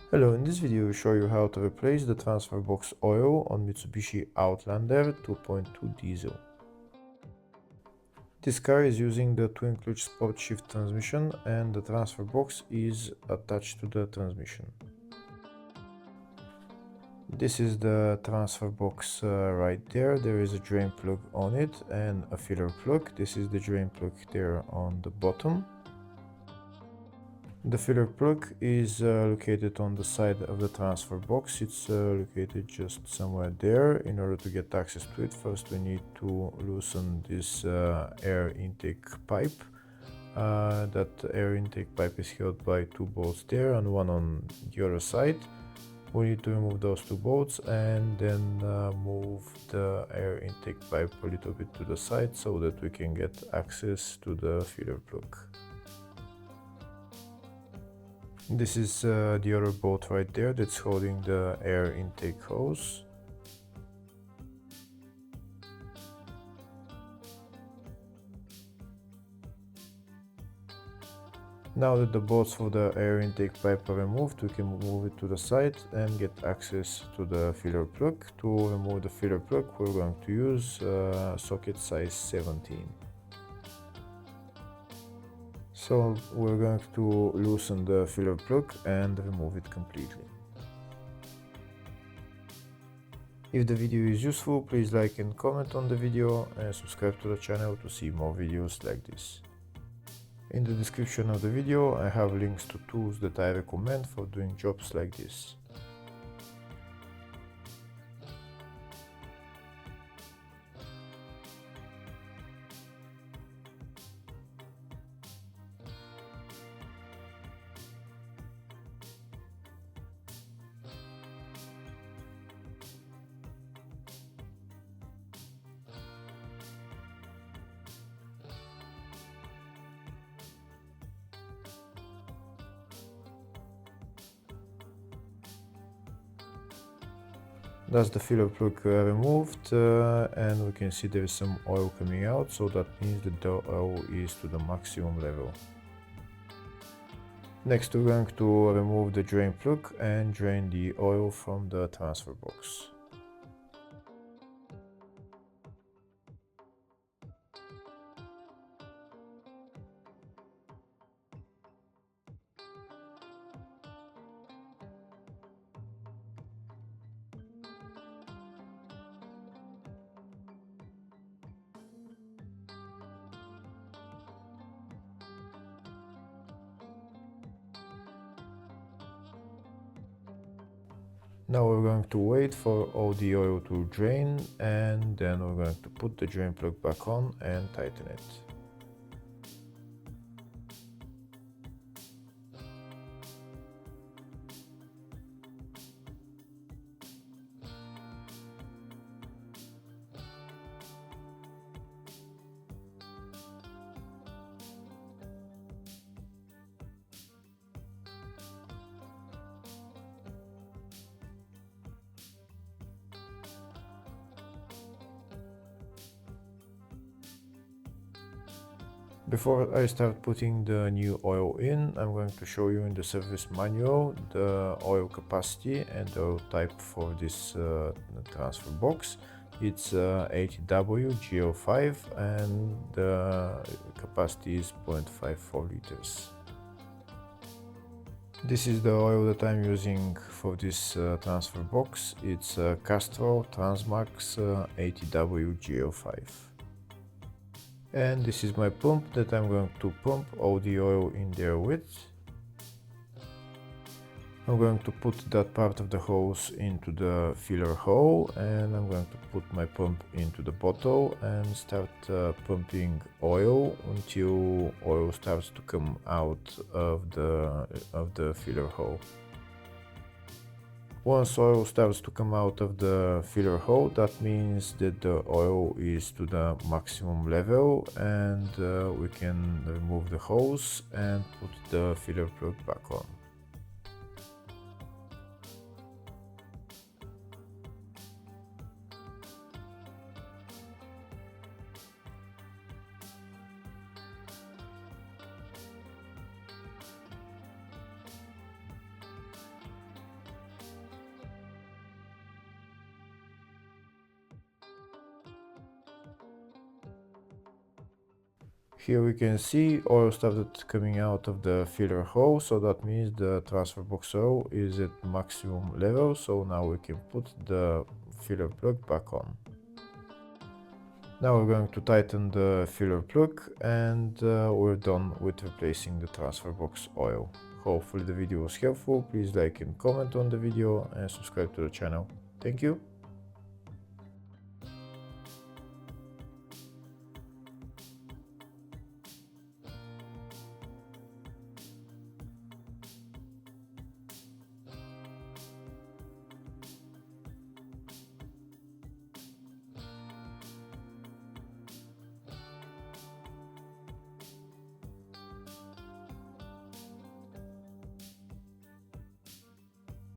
Hello, in this video we show you how to replace the transfer box oil on Mitsubishi Outlander 2.2 diesel. This car is using the twin clutch sport shift transmission and the transfer box is attached to the transmission. This is the transfer box right there. There is a drain plug on it and a filler plug. This is the drain plug there on the bottom. The filler plug is located on the side of the transfer box. It's located just somewhere there. In order to get access to it, first we need to loosen this air intake pipe. That air intake pipe is held by two bolts there and one on the other side. We need to remove those two bolts and then move the air intake pipe a little bit to the side so that we can get access to the filler plug. This is the other bolt right there that's holding the air intake hose. Now that the bolts for the air intake pipe are removed, we can move it to the side and get access to the filler plug. To remove the filler plug, we're going to use socket size 17. So we're going to loosen the filler plug and remove it completely. If the video is useful, please like and comment on the video and subscribe to the channel to see more videos like this. In the description of the video I have links to tools that I recommend for doing jobs like this. That's the filler plug removed and we can see there is some oil coming out, so that means that the oil is to the maximum level. Next we're going to remove the drain plug and drain the oil from the transfer box. Now we're going to wait for all the oil to drain and then we're going to put the drain plug back on and tighten it. Before I start putting the new oil in, I'm going to show you in the service manual the oil capacity and the oil type for this transfer box. It's 80W GO5 and the capacity is 0.54 liters. This is the oil that I'm using for this transfer box. It's Castrol Transmax 80W GO5. And this is my pump that I'm going to pump all the oil in there with. I'm going to put that part of the hose into the filler hole and I'm going to put my pump into the bottle and start pumping oil until oil starts to come out of the filler hole. Once oil starts to come out of the filler hole, that means that the oil is to the maximum level and we can remove the hose and put the filler plug back on. Here we can see oil started coming out of the filler hole, so that means the transfer box oil is at maximum level, so now we can put the filler plug back on. Now we're going to tighten the filler plug and we're done with replacing the transfer box oil. Hopefully the video was helpful. Please like and comment on the video and subscribe to the channel. Thank you.